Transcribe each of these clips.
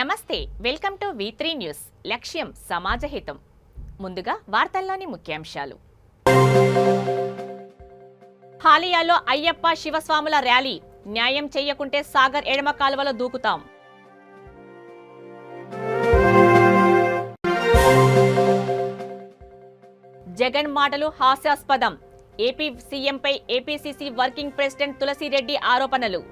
నమస్తే, welcome to V3 news. లక్ష్యం సమాజహితం. ముందుగా వార్తల్లోని ముఖ్యాంశాలు. హాలియాలో అయ్యప్ప శివస్వాముల ర్యాలీ. న్యాయం చేయకుంటే సాగర్ ఎడమ కాలువలో దూకుతాం. జగన్ మాటలు హాస్యాస్పదం. ఏపీ సీఎంపై ఏపీసీసీ వర్కింగ్ ప్రెసిడెంట్ తులసిరెడ్డి ఆరోపణలు.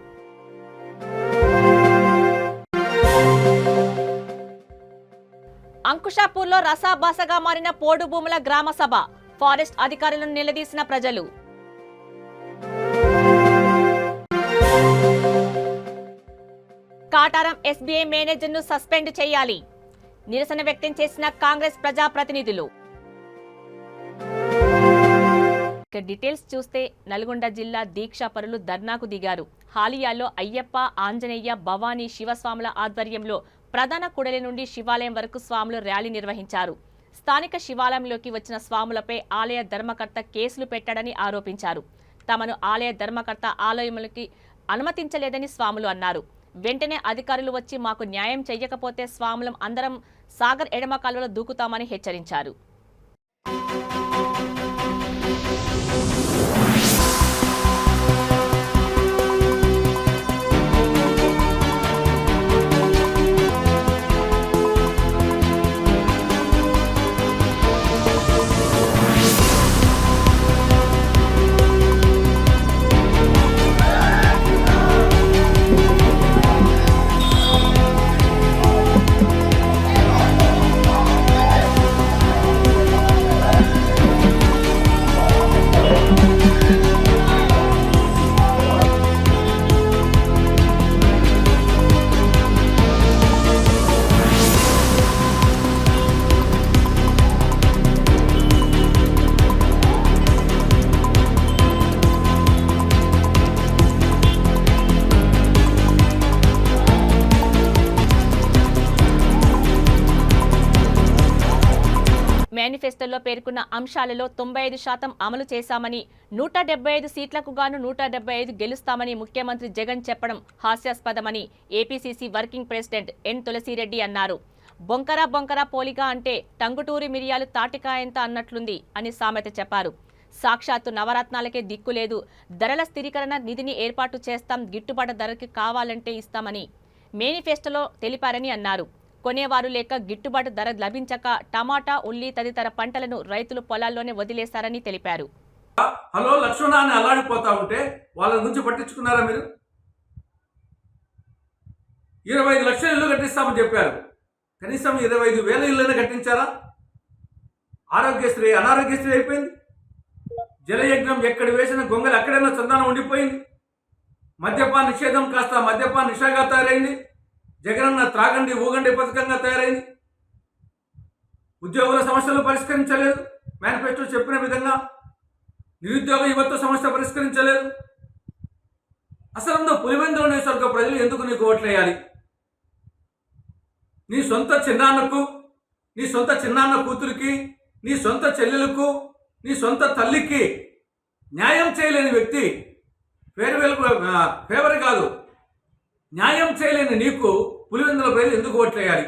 అంకుషాపూర్లో రసాభాసగా మారిన పోడు భూముల గ్రామ సభ. ఫారెస్ట్ అధికారులను నిలదీసిన ప్రజలు. కాటారం ఎస్బీఐ మేనేజర్ను సస్పెండ్ చేయాలి. నిరసన వ్యక్తం చేసిన కాంగ్రెస్ ప్రజాప్రతినిధులు. డీటెయిల్స్ చూస్తే నల్గొండ జిల్లా దీక్షాపరులు ధర్నాకు దిగారు. హాలియాలో అయ్యప్ప, ఆంజనేయ, భవానీ శివస్వాముల ఆధ్వర్యంలో ప్రధాన కూడలి నుండి శివాలయం వరకు స్వాములు ర్యాలీ నిర్వహించారు. స్థానిక శివాలయంలోకి వచ్చిన స్వాములపై ఆలయ ధర్మకర్త కేసులు పెట్టాడని ఆరోపించారు. తమను ఆలయ ధర్మకర్త ఆలయంలోకి అనుమతించలేదని స్వాములు అన్నారు. వెంటనే అధికారులు వచ్చి మాకు న్యాయం చెయ్యకపోతే స్వాములం అందరం సాగర్ ఎడమ కాలువలో దూకుతామని హెచ్చరించారు. మేనిఫెస్టోలో పేర్కొన్న అంశాలలో 95% అమలు చేశామని, 175 సీట్లకు గాను 175 గెలుస్తామని ముఖ్యమంత్రి జగన్ చెప్పడం హాస్యాస్పదమని APCC working president N Tulasi Reddy అన్నారు. బొంకరా పోలిగా అంటే టంగుటూరి మిరియాలు తాటికాయంత అన్నట్లుంది అని సామెత చెప్పారు. సాక్షాత్తు నవరత్నాలకే దిక్కులేదు. ధరల స్థిరీకరణ నిధిని ఏర్పాటు చేస్తాం, గిట్టుబాటు ధరకి కావాలంటే ఇస్తామని మేనిఫెస్టోలో తెలిపారని అన్నారు. కొనేవారు లేక గిట్టుబాటు ధర లభించక టమాటా, ఉల్లి తదితర పంటలను రైతులు పొలాల్లోనే వదిలేశారని తెలిపారు. హలో లక్ష్మణ అని అల్లాడిపోతా ఉంటే వాళ్ళ నుంచి పట్టించుకున్నారా మీరు? 25 లక్షల ఇల్లు కట్టిస్తామని చెప్పారు. కనీసం 25,000 ఇళ్ళని కట్టించారా? ఆరోగ్యశ్రీ అనారోగ్యశ్రీ అయిపోయింది. జలయజ్ఞం ఎక్కడ వేసిన గొంగలు అక్కడైనా చందనం ఉండిపోయింది. మద్యపాన నిషేధం కాస్త మద్యపాన నిషేధంగా తయారైంది. జగనన్న త్రాగండి ఊగండి పథకంగా తయారైంది. ఉద్యోగుల సమస్యలు పరిష్కరించలేదు. మేనిఫెస్టో చెప్పిన విధంగా నిరుద్యోగ యువత సమస్య పరిష్కరించలేదు. అసలు పులివెందుల నియోజకవర్గ ప్రజలు ఎందుకు నీకు ఓట్లేయాలి? నీ సొంత చిన్నాన్నకు, నీ సొంత చిన్నాన్న కూతురికి, నీ సొంత చెల్లెలకు, నీ సొంత తల్లికి న్యాయం చేయలేని వ్యక్తి ఫేవర్ కాదు, న్యాయం చేయలేని నీకు పులివెందుల ప్రజలు ఎందుకు ఓట్లేయాలి?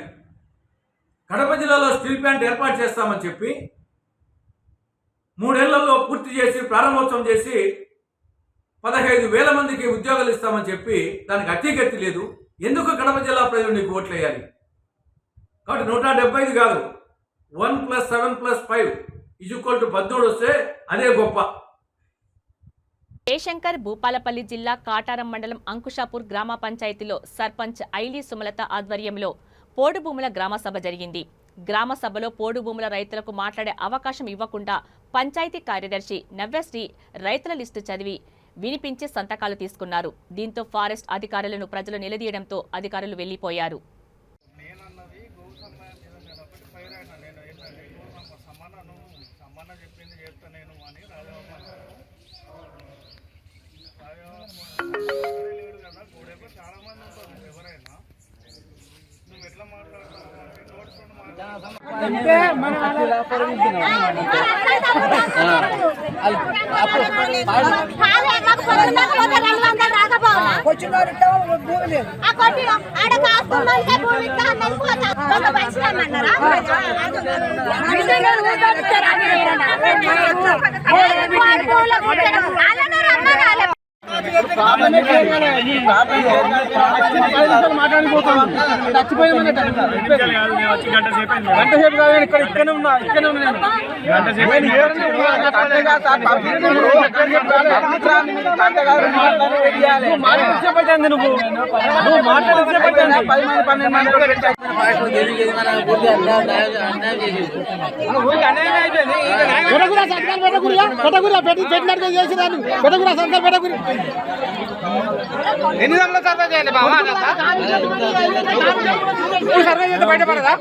కడప జిల్లాలో స్టీల్ ప్లాంట్ ఏర్పాటు చేస్తామని చెప్పి 3 ఏళ్లలో పూర్తి చేసి ప్రారంభోత్సవం చేసి 15,000 మందికి ఉద్యోగాలు ఇస్తామని చెప్పి దానికి అతిగతి లేదు. ఎందుకు కడప జిల్లా ప్రజలు నీకు ఓట్లేయాలి? కాబట్టి 175 కాదు, 1 + 7 + 5 = 13 వస్తే అదే గొప్ప. జయశంకర్ భూపాలపల్లి జిల్లా కాటారం మండలం అంకుషాపూర్ గ్రామ పంచాయతీలో సర్పంచ్ ఐలీ సుమలత ఆధ్వర్యంలో పోడు భూముల గ్రామ సభ జరిగింది. గ్రామ సభలో పోడు భూముల రైతులకు మాట్లాడే అవకాశం ఇవ్వకుండా పంచాయతీ కార్యదర్శి నవ్యశ్రీ రైతుల లిస్టు చదివి వినిపించి సంతకాలు తీసుకున్నారు. దీంతో ఫారెస్ట్ అధికారులను ప్రజలు నిలదీయడంతో అధికారులు వెళ్లిపోయారు. చాలా మంది ఉంటారు. ఎవరైనా నువ్వు ఎట్లా మాట్లాడతావు? నోట్స్ ఇక్కడనే ఉన్నా నువ్వు ఎన్ని గంటల సర్వే చేయాలి బాబా సర్వే చేస్తే బయటపడదా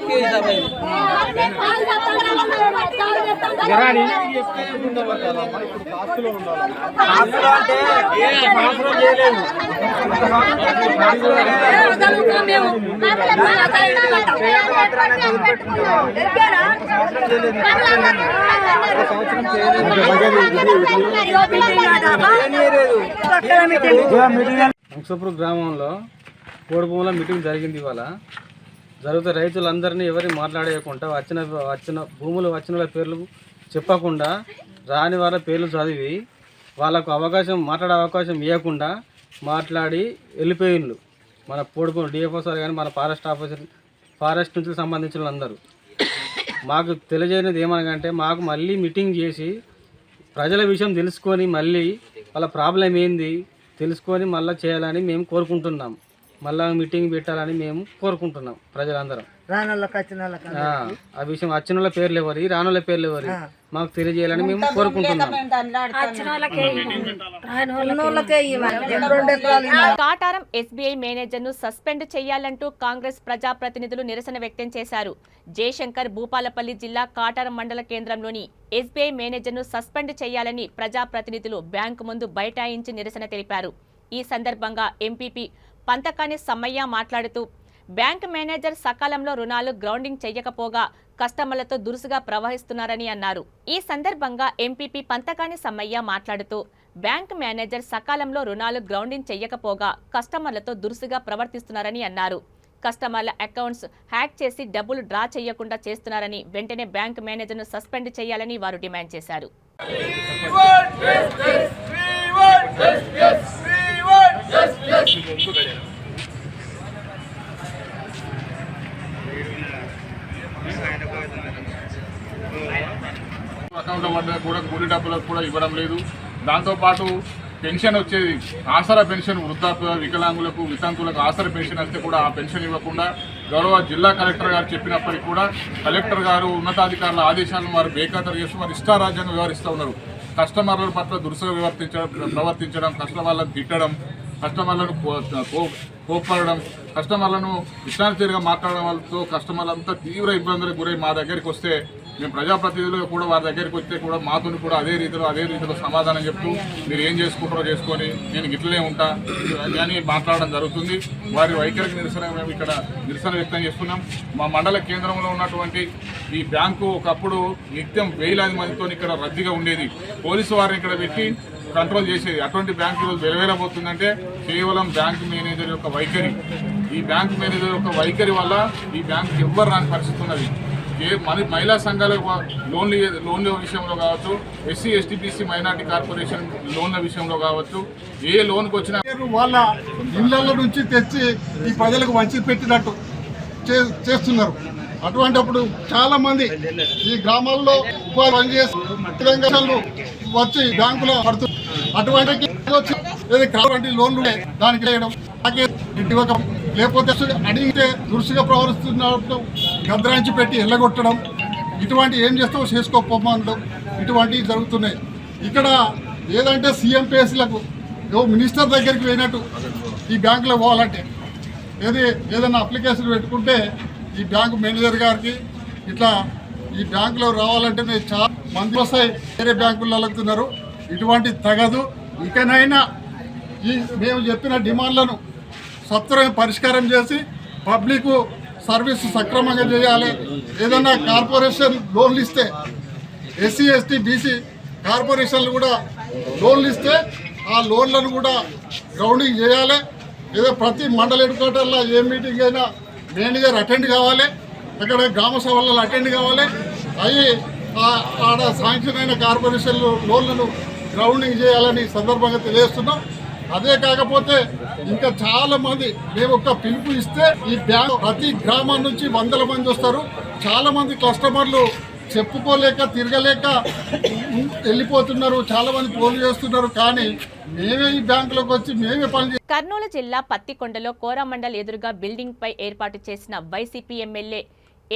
నక్సపూర్ గ్రామంలో కోడిభూముల మీటింగ్ జరిగింది. ఇవాళ జరిగితే రైతులందరినీ ఎవరిని మాట్లాడేయకుండా వచ్చిన భూములు వచ్చిన పేర్లు చెప్పకుండా రాని వాళ్ళ పేర్లు చదివి వాళ్ళకు మాట్లాడే అవకాశం ఇవ్వకుండా మాట్లాడి వెళ్ళిపోయిండ్రు. మన కోడిభూములు డిఎఫ్ఓ సార్ కానీ మన ఫారెస్ట్ నుంచి సంబంధించిన వాళ్ళందరూ మాకు తెలియజేయనిది ఏమనగంటే మాకు మళ్ళీ మీటింగ్ చేసి ప్రజల విషయం తెలుసుకొని మళ్ళీ వాళ్ళ ప్రాబ్లం ఏంది తెలుసుకొని మళ్ళీ చేయాలని మేము కోరుకుంటున్నాం. మళ్ళీ మీటింగ్ పెట్టాలని మేము కోరుకుంటున్నాం ప్రజలందరం. ఆ విషయం వచ్చిన వాళ్ళ పేర్లు ఎవరి రానుల పేర్లు ఎవరి మాకు తెలియజేయాలని మేము కోరుకుంటున్నాం. కాటారం ఎస్బీఐ మేనేజర్ను సస్పెండ్ చేయాలంటూ కాంగ్రెస్ ప్రజాప్రతినిధులు నిరసన వ్యక్తం చేశారు. జయశంకర్ భూపాలపల్లి జిల్లా కాటారం మండల కేంద్రంలోని ఎస్బీఐ మేనేజర్ను సస్పెండ్ చేయాలని ప్రజాప్రతినిధులు బ్యాంకు ముందు బైఠాయించి నిరసన తెలిపారు. ఈ సందర్భంగా ఎంపీపీ పంతకాని సమ్మయ్య మాట్లాడుతూ బ్యాంక్ మేనేజర్ సకాలంలో రుణాలు గ్రౌండింగ్ చేయకపోగా కస్టమర్లతో దురుసుగా ప్రవహిస్తున్నారని అన్నారు. ఈ సందర్భంగా ఎంపీపీ పంతకాని సమ్మయ్య మాట్లాడుతూ బ్యాంక్ మేనేజర్ సకాలంలో రుణాలు గ్రౌండింగ్ చేయకపోగా కస్టమర్లతో దురుసుగా ప్రవర్తిస్తున్నారని అన్నారు. కస్టమర్ల అకౌంట్స్ హ్యాక్ చేసి డబ్బులు డ్రా చేయకుండా చేస్తున్నారని వెంటనే బ్యాంక్ మేనేజర్ను సస్పెండ్ చేయాలని వారు డిమాండ్ చేశారు. అకౌంట్లో పడ్డ కూడా కూలి డబ్బులకు కూడా ఇవ్వడం లేదు. దాంతోపాటు పెన్షన్ వచ్చేది ఆసరా పెన్షన్ వృద్ధాప్య వికలాంగులకు వితంతులకు ఆసరా పెన్షన్ వస్తే కూడా ఆ పెన్షన్ ఇవ్వకుండా గౌరవ జిల్లా కలెక్టర్ గారు చెప్పినప్పటికీ కూడా కలెక్టర్ గారు ఉన్నతాధికారుల ఆదేశాలను వారు బేఖాతరు చేస్తూ వారు ఇష్టారాజ్యంగా వ్యవహరిస్తూ ఉన్నారు. కస్టమర్ల పట్ల దురుసుగా ప్రవర్తించడం, కస్టమర్లను తిట్టడం, కస్టమర్లను కోప్పడడం, కస్టమర్లను ఇష్టానుసారిగా మాట్లాడడం వల్లతో కస్టమర్లంతా తీవ్ర ఇబ్బందులకు గురై మా దగ్గరికి వస్తే మేము ప్రజాప్రతినిధులు కూడా వారి దగ్గరికి వస్తే కూడా మాతో కూడా అదే రీతిలో సమాధానం చెప్తూ మీరు ఏం చేసుకుంటారో చేసుకొని నేను ఇట్లనే ఉంటా అని మాట్లాడడం జరుగుతుంది. వారి వైఖరికి మేము ఇక్కడ నిరసన వ్యక్తం చేస్తున్నాం. మా మండల కేంద్రంలో ఉన్నటువంటి ఈ బ్యాంకు ఒకప్పుడు నిత్యం వేలాది మందితో ఇక్కడ రద్దీగా ఉండేది. పోలీసు వారిని ఇక్కడ పెట్టి కంట్రోల్ చేసేది. అటువంటి బ్యాంకు వెలవేలబోతుందంటే కేవలం బ్యాంక్ మేనేజర్ యొక్క వైఖరి. ఈ బ్యాంక్ మేనేజర్ యొక్క వైఖరి వల్ల ఈ బ్యాంకు ఎవ్వరు రాని పరిస్థితి ఉన్నది. మహిళా సంఘాల లోన్ల విషయంలో కావచ్చు, ఎస్సీ ఎస్టీపీసీ మైనార్టీ కార్పొరేషన్ లోన్ల విషయంలో కావచ్చు, ఏ లోన్కి వచ్చినా వాళ్ళ ఇళ్ల నుంచి తెచ్చి ఈ ప్రజలకు వంచి పెట్టినట్టు చేస్తున్నారు. అటువంటిప్పుడు చాలా మంది ఈ గ్రామాల్లో ఉపాధి పనిచేసి వచ్చి బ్యాంకులో పడుతుంది. అటువంటి లోన్లు దానికి వేయడం, లేకపోతే అడిగితే దురుసుగా ప్రవర్తిస్తున్నప్పుడు గద్రాంచి పెట్టి ఎల్లగొట్టడం, ఇటువంటి ఏం చేస్తావో చేసుకోకపోవడం, ఇటువంటివి జరుగుతున్నాయి. ఇక్కడ ఏదంటే సీఎం పేసీలకు మినిస్టర్ దగ్గరికి పోయినట్టు ఈ బ్యాంకులో పోవాలంటే ఏదైనా అప్లికేషన్ పెట్టుకుంటే ఈ బ్యాంకు మేనేజర్ గారికి ఇట్లా ఈ బ్యాంకులో రావాలంటే చాలా మంది వస్తాయి, వేరే బ్యాంకుల్లో అలుగుతున్నారు. ఇటువంటి తగదు. ఇకనైనా మేము చెప్పిన డిమాండ్లను సత్వరం పరిష్కారం చేసి పబ్లిక్ సర్వీస్ సక్రమంగా చేయాలి. ఏదైనా కార్పొరేషన్ లోన్లు ఇస్తే ఎస్సీ ఎస్టీ బీసీ కార్పొరేషన్లు కూడా లోన్లు ఇస్తే ఆ లోన్లను కూడా గ్రౌండింగ్ చేయాలి. ఏదో ప్రతి మండల హెడ్ క్వార్టర్లో ఏ మీటింగ్ అయినా మేనేజర్ అటెండ్ కావాలి, అక్కడ గ్రామ సభలలో అటెండ్ కావాలి. అవి ఆడ శాంక్షన్ అయిన కార్పొరేషన్ లోన్లను గ్రౌండింగ్ చేయాలని సందర్భంగా తెలియజేస్తున్నాం. అదే కాకపోతే ఇంకా చాలా మంది మేము ఒక పిలుపు ఇస్తే ఈ బ్యాంక్ ప్రతి గ్రామం నుంచి వందల మంది వస్తారు. చాలా మంది కస్టమర్లు చెప్పుకోలేక తిరగలేక వెళ్ళిపోతున్నారు, చాలా మంది ఫోన్ చేస్తున్నారు. కానీ మేమే ఈ బ్యాంకులోకి వచ్చి మేమే పని. కర్నూలు జిల్లా పత్తికొండలో కోరామండల్ ఎదురుగా బిల్డింగ్ పై ఏర్పాటు చేసిన వైసీపీ ఎమ్మెల్యే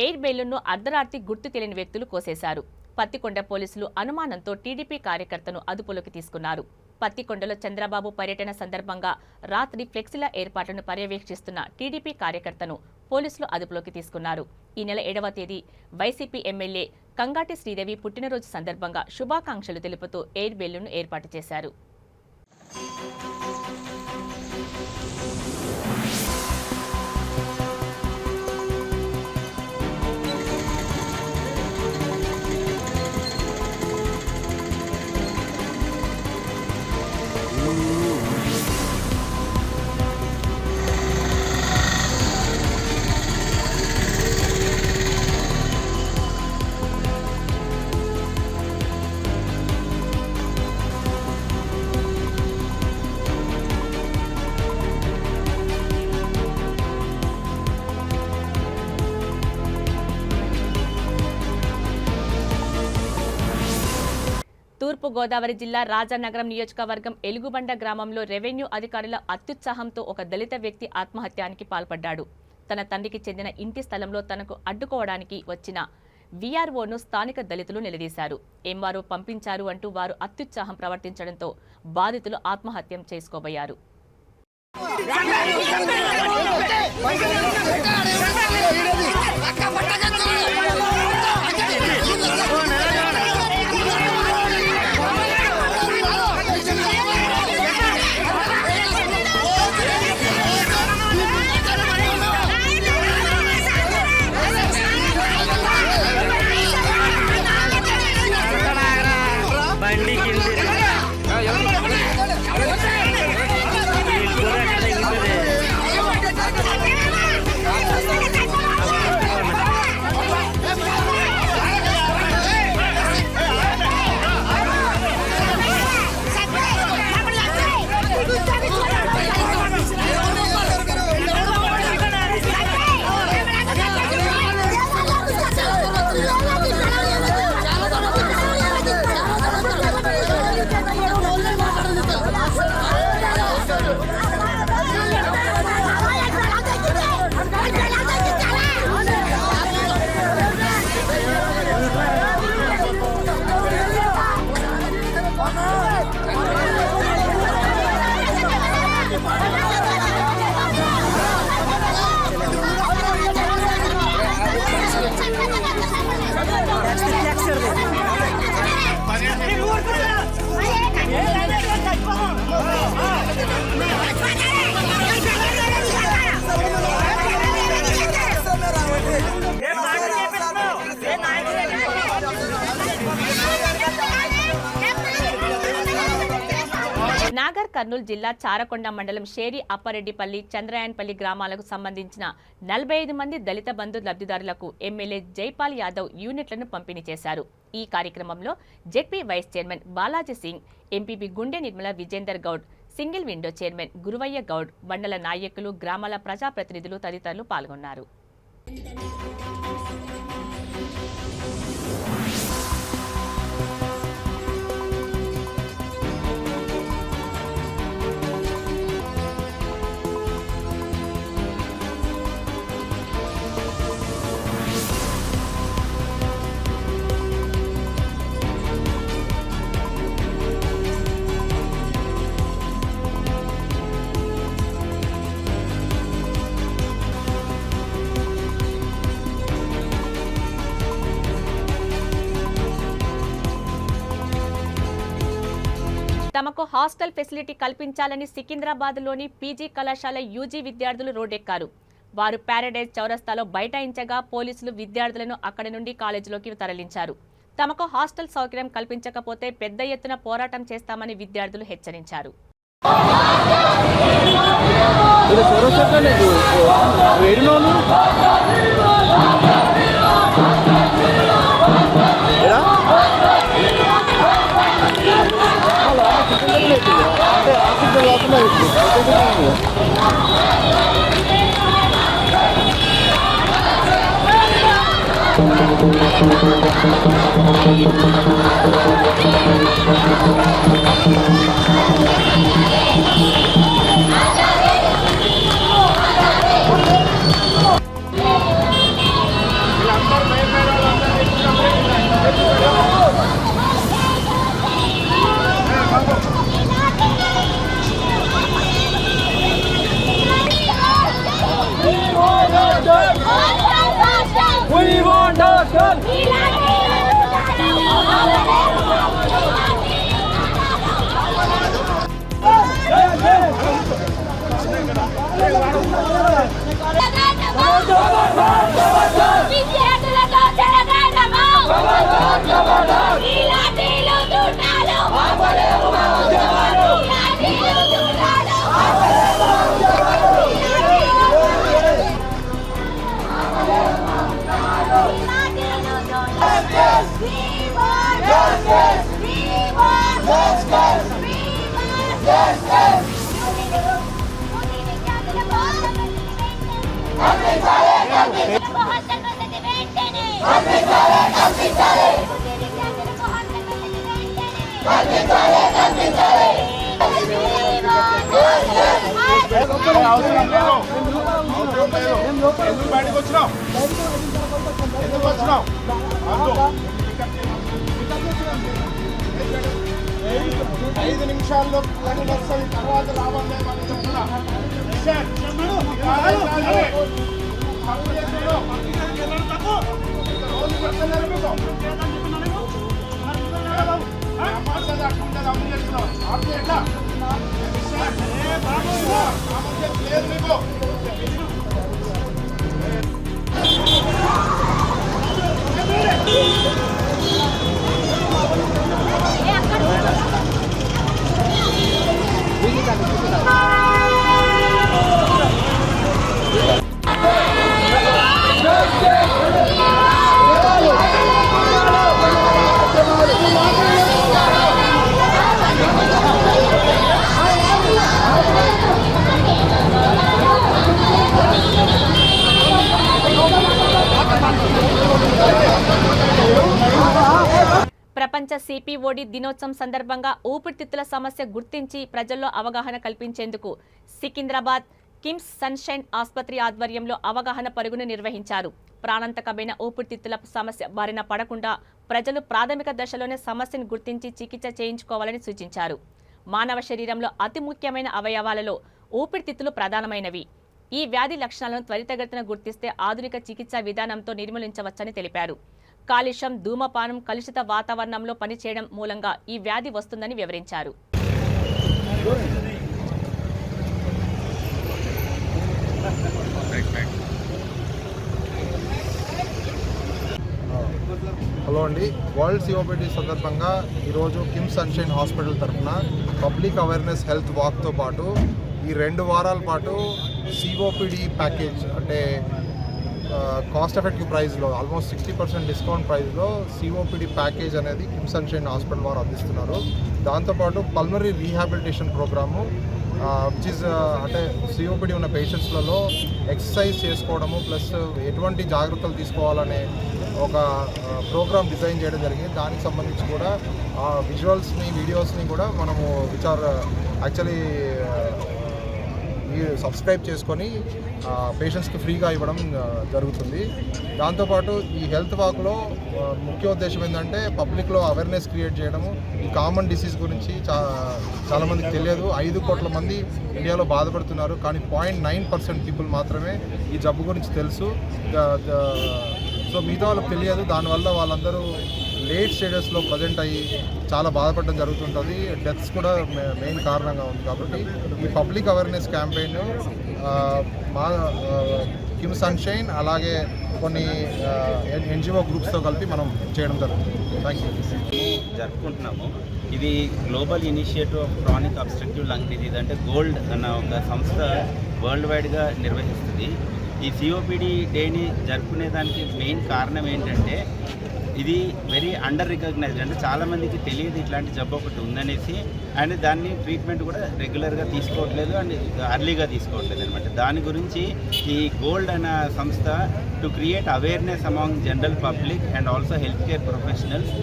ఎయిర్ బెలూన్ను అర్ధరాత్రి గుర్తు తెలియని వ్యక్తులు కోసేశారు. పత్తికొండ పోలీసులు అనుమానంతో టీడీపీ కార్యకర్తను అదుపులోకి తీసుకున్నారు. పత్తికొండలో చంద్రబాబు పర్యటన సందర్భంగా రాత్రి ఫ్లెక్సీల ఏర్పాట్లను పర్యవేక్షిస్తున్న టీడీపీ కార్యకర్తను పోలీసులు అదుపులోకి తీసుకున్నారు. ఈ నెల 7వ తేదీ వైసీపీ ఎమ్మెల్యే కంగాటి శ్రీదేవి పుట్టినరోజు సందర్భంగా శుభాకాంక్షలు తెలుపుతూ ఎయిర్ బెలూన్ను ఏర్పాటు చేశారు. తూర్పు గోదావరి జిల్లా రాజానగరం నియోజకవర్గం ఎలుగుబండ గ్రామంలో రెవెన్యూ అధికారుల అత్యుత్సాహంతో ఒక దళిత వ్యక్తి ఆత్మహత్యానికి పాల్పడ్డాడు. తన తండ్రికి చెందిన ఇంటి స్థలంలో తనకు అడ్డుకోవడానికి వచ్చిన వీఆర్ఓను స్థానిక దళితులు నిలదీశారు. ఎంఆర్ఓ పంపించారు అంటూ వారు అత్యుత్సాహం ప్రవర్తించడంతో బాధితులు ఆత్మహత్య చేసుకోబోయారు. నాగర్ కర్నూలు జిల్లా చారకొండ మండలం షేరి అప్పారెడ్డిపల్లి చంద్రయాన్పల్లి గ్రామాలకు సంబంధించిన 45 మంది దళిత బంధు లబ్ధిదారులకు ఎమ్మెల్యే జైపాల్ యాదవ్ యూనిట్లను పంపిణీ చేశారు. ఈ కార్యక్రమంలో ZP vice chairman Balaji Singh, MPP Gunde Nirmala Vijender Goud, single window chairman Guruvaiah Goud, మండల నాయకులు, గ్రామాల ప్రజాప్రతినిధులు తదితరులు పాల్గొన్నారు. తమకు హాస్టల్ ఫెసిలిటీ కల్పించాలని సికింద్రాబాద్లోని పీజీ కళాశాల యూజీ విద్యార్థులు రోడ్డెక్కారు. వారు ప్యారడైజ్ చౌరస్తాలో బైఠాయించగా పోలీసులు విద్యార్థులను అక్కడి నుండి కాలేజీలోకి తరలించారు. తమకు హాస్టల్ సౌకర్యం కల్పించకపోతే పెద్ద ఎత్తున పోరాటం చేస్తామని విద్యార్థులు హెచ్చరించారు. ఐదు నిమిషాల్లో పని వస్తుంది, తర్వాత లాభం లేదని చెప్తున్నా. ప్రపంచ సిపిఓడి దినోత్సవం సందర్భంగా ఊపిరితిత్తుల సమస్య గుర్తించి ప్రజల్లో అవగాహన కల్పించేందుకు సికింద్రాబాద్ కిమ్స్ సన్షైన్ ఆసుపత్రి ఆధ్వర్యంలో అవగాహన పరుగును నిర్వహించారు. ప్రాణాంతకమైన ఊపిరితిత్తుల సమస్య బారిన పడకుండా ప్రజలు ప్రాథమిక దశలోనే సమస్యను గుర్తించి చికిత్స చేయించుకోవాలని సూచించారు. మానవ శరీరంలో అతి ముఖ్యమైన అవయవాలలో ఊపిరితిత్తులు ప్రధానమైనవి. ఈ వ్యాధి లక్షణాలను త్వరితగతిన గుర్తిస్తే ఆధునిక చికిత్సా విధానంతో నిర్మూలించవచ్చని తెలిపారు. కాలుష్యం, ధూమపానం, కలుషిత వాతావరణంలో పనిచేయడం మూలంగా ఈ వ్యాధి వస్తుందని వివరించారు. హలో అండి, వరల్డ్ సిఓపిడి సందర్భంగా ఈరోజు కిమ్స్ సన్షైన్ హాస్పిటల్ తరఫున పబ్లిక్ అవేర్నెస్ హెల్త్ వాక్తో పాటు ఈ 2 వారాల పాటు సిఓపిడి ప్యాకేజ్ అంటే కాస్ట్ ఎఫెక్టివ్ ప్రైస్లో ఆల్మోస్ట్ 60% డిస్కౌంట్ ప్రైస్లో సిఓపిడి ప్యాకేజ్ అనేది కిమ్స్ సన్షైన్ హాస్పిటల్ వారు అందిస్తున్నారు. దాంతోపాటు pulmonary rehabilitation programme which is అంటే సిఓపిడి ఉన్న పేషెంట్స్లలో ఎక్సర్సైజ్ చేసుకోవడము ప్లస్ ఎటువంటి జాగ్రత్తలు తీసుకోవాలనే ఒక ప్రోగ్రామ్ డిజైన్ చేయడం జరిగింది. దానికి సంబంధించి కూడా ఆ విజువల్స్ని, వీడియోస్ని కూడా మనము యాక్చువల్లీ సబ్స్క్రైబ్ చేసుకొని పేషెంట్స్కి ఫ్రీగా ఇవ్వడం జరుగుతుంది. దాంతోపాటు ఈ హెల్త్ వాక్లో ముఖ్య ఉద్దేశం ఏంటంటే పబ్లిక్లో అవేర్నెస్ క్రియేట్ చేయడము. ఈ కామన్ డిసీజ్ గురించి చాలామందికి తెలియదు. 5 కోట్ల మంది ఇండియాలో బాధపడుతున్నారు, కానీ 0.9% పీపుల్ మాత్రమే ఈ జబ్బు గురించి తెలుసు. సో మిగతా వాళ్ళకి తెలియదు. దానివల్ల వాళ్ళందరూ లేట్ స్టేజెస్లో ప్రజెంట్ అయ్యి చాలా బాధపడడం జరుగుతుంటుంది. డెత్స్ కూడా మెయిన్ కారణంగా ఉంది. కాబట్టి ఈ public awareness campaign Kim sunshine అలాగే కొన్ని ఎన్జిఓ గ్రూప్స్తో కలిపి మనం చేయడం జరుగుతుంది. Thank you. జరుపుకుంటున్నాము. ఇది global initiative of chronic obstructive lung disease అంటే గోల్డ్ అన్న ఒక సంస్థ వరల్డ్ వైడ్గా నిర్వహిస్తుంది. ఈ సిఓపిడి డేని జరుపుకునేదానికి మెయిన్ కారణం ఏంటంటే ఇది వెరీ అండర్ రికగ్నైజ్డ్, అంటే చాలామందికి తెలియదు ఇట్లాంటి జబ్బు ఒకటి ఉందనేసి, అండ్ దాన్ని ట్రీట్మెంట్ కూడా రెగ్యులర్గా తీసుకోవట్లేదు అండ్ అర్లీగా తీసుకోవట్లేదు అనమాట. దాని గురించి ఈ గోల్డ్ అన్న సంస్థ to create awareness among general public and also health care professionals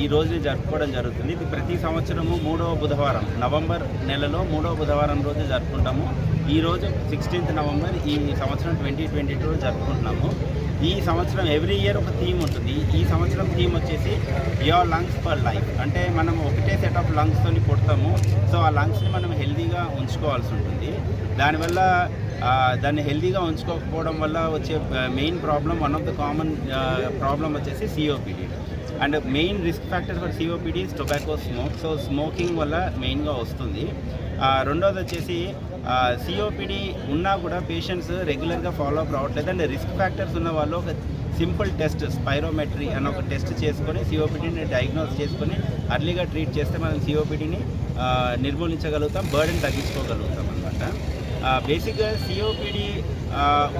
ఈ రోజుని జరుపుకోవడం జరుగుతుంది. ఇది ప్రతి సంవత్సరము 3వ బుధవారం, నవంబర్ నెలలో 3వ బుధవారం రోజు జరుపుకుంటాము. ఈరోజు 16th నవంబర్ ఈ సంవత్సరం 2022 జరుపుకుంటున్నాము. ఈ సంవత్సరం ఎవ్రీ ఇయర్ ఒక థీమ్ ఉంటుంది. ఈ సంవత్సరం థీమ్ వచ్చేసి యువర్ లంగ్స్ ఫర్ లైఫ్. అంటే మనం ఒకటే సెట్ ఆఫ్ లంగ్స్తో పుడతాము, సో ఆ లంగ్స్ని మనం హెల్తీగా ఉంచుకోవాల్సి ఉంటుంది. దానివల్ల దాన్ని హెల్తీగా ఉంచుకోకపోవడం వల్ల వచ్చే main problem, one of the common problem వచ్చేసి COPD. And main risk factor for COPD is tobacco smoke. So smoking వల్ల మెయిన్గా వస్తుంది. రెండోది వచ్చేసి సిఓపిడి ఉన్నా కూడా పేషెంట్స్ రెగ్యులర్గా ఫాలో అప్ రావట్లేదు. అండ్ రిస్క్ ఫ్యాక్టర్స్ ఉన్న వాళ్ళు ఒక సింపుల్ టెస్ట్ స్పైరోమెట్రీ అన్న ఒక టెస్ట్ చేసుకొని సిఓపిడిని డయాగ్నోస్ చేసుకొని అర్లీగా ట్రీట్ చేస్తే మనం సిఓపిడిని నిర్మూలించగలుగుతాం, బర్డెన్ తగ్గించుకోగలుగుతాం అనమాట. బేసిక్గా సిఓపిడి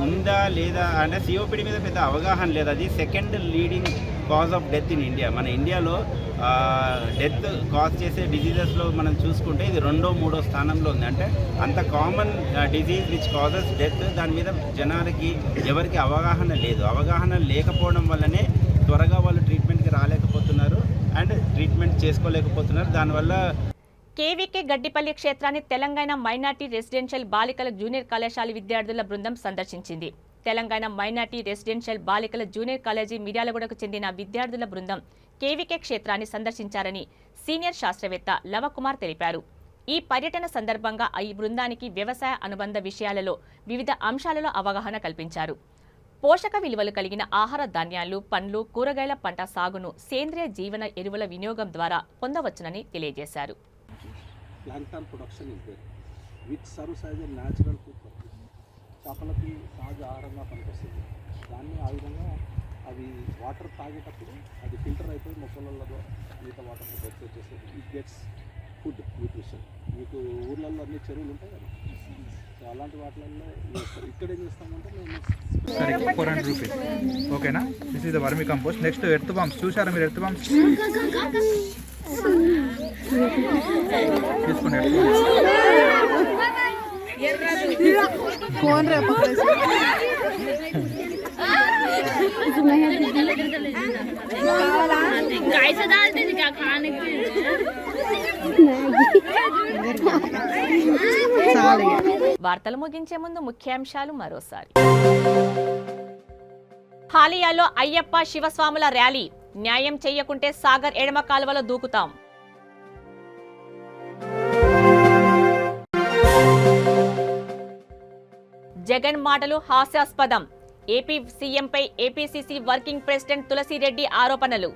ఉందా లేదా అంటే సిఓపిడి మీద పెద్ద అవగాహన లేదు. అది second leading cause of death in India. మన ఇండియాలో డెత్ కాజ్ చేసే డిజీజెస్లో మనం చూసుకుంటే ఇది 2వ 3వ స్థానంలో ఉంది. అంటే అంత common disease which causes death, దాని మీద జనాలకి ఎవరికి అవగాహన లేదు. అవగాహన లేకపోవడం వల్లనే త్వరగా వాళ్ళు ట్రీట్మెంట్కి రాలేకపోతున్నారు అండ్ ట్రీట్మెంట్ చేసుకోలేకపోతున్నారు. దానివల్ల కేవీకే గడ్డిపల్లి క్షేత్రాన్ని తెలంగాణ మైనార్టీ రెసిడెన్షియల్ బాలికల జూనియర్ కళాశాల విద్యార్థుల బృందం సందర్శించింది. తెలంగాణ మైనార్టీ రెసిడెన్షియల్ బాలికల జూనియర్ కాలేజీ మిర్యాలగూడకు చెందిన విద్యార్థుల బృందం కేవీకే క్షేత్రాన్ని సందర్శించారని సీనియర్ శాస్త్రవేత్త లవకుమార్ తెలిపారు. ఈ పర్యటన సందర్భంగా ఈ బృందానికి వ్యవసాయ అనుబంధ విషయాలలో వివిధ అంశాలలో అవగాహన కల్పించారు. పోషక విలువలు కలిగిన ఆహార ధాన్యాలు, పండ్లు, కూరగాయల పంట సాగును సేంద్రియ జీవన ఎరువుల వినియోగం ద్వారా పొందవచ్చునని తెలియజేశారు. Plankton production is there which serves as a natural food purpose. చేపలకి సహజ ఆహారంగా పనికొస్తుంది. దాన్ని ఆ విధంగా అవి వాటర్ తాగేటప్పుడు అది ఫిల్టర్ అయిపోయి మొక్కలలో మిగతా వాటర్ వచ్చేసి ఇట్ గెట్స్ ఫుడ్ న్యూట్రిషన్. మీకు ఊర్లలో అన్ని చెరువులు ఉంటాయి కదా, సో అలాంటి వాటిల్లో ఇక్కడ ఏం చేస్తామంటే మేము 400 రూపీస్. ఓకేనా? This is the vermicompost. Next earth bombs చూసారా మీరు? ఎర్త్ బాంబ్స్ తీసుకోండి. వార్తలు ముగించే ముందు ముఖ్యాంశాలు మరోసారి. హాలియాలో అయ్యప్ప శివస్వాముల ర్యాలీ. న్యాయం చెయ్యకుంటే సాగర్ ఎడమ కాలువలో దూకుతాం. జగన్ మాటలు హాస్యాస్పదం. ఏపీ సీఎంపై ఏపీసీసీ వర్కింగ్ ప్రెసిడెంట్ తులసిరెడ్డి ఆరోపణలు.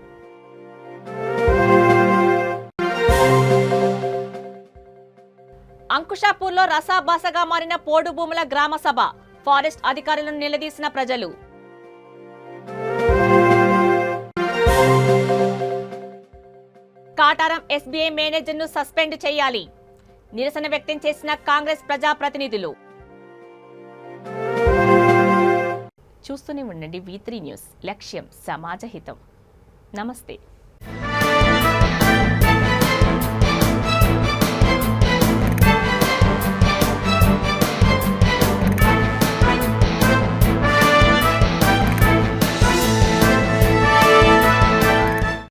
అంకుషాపూర్లో రసాభాసగా మారిన పోడు భూముల గ్రామ సభ. ఫారెస్ట్ అధికారులను నిలదీసిన ప్రజలు. కాటారం ఎస్బీఐ మేనేజర్ను సస్పెండ్ చేయాలి. నిరసన వ్యక్తం చేసిన కాంగ్రెస్ ప్రజాప్రతినిధులు. చూస్తూనే ఉండండి V3 న్యూస్. లక్ష్యం సమాజహితం. నమస్తే.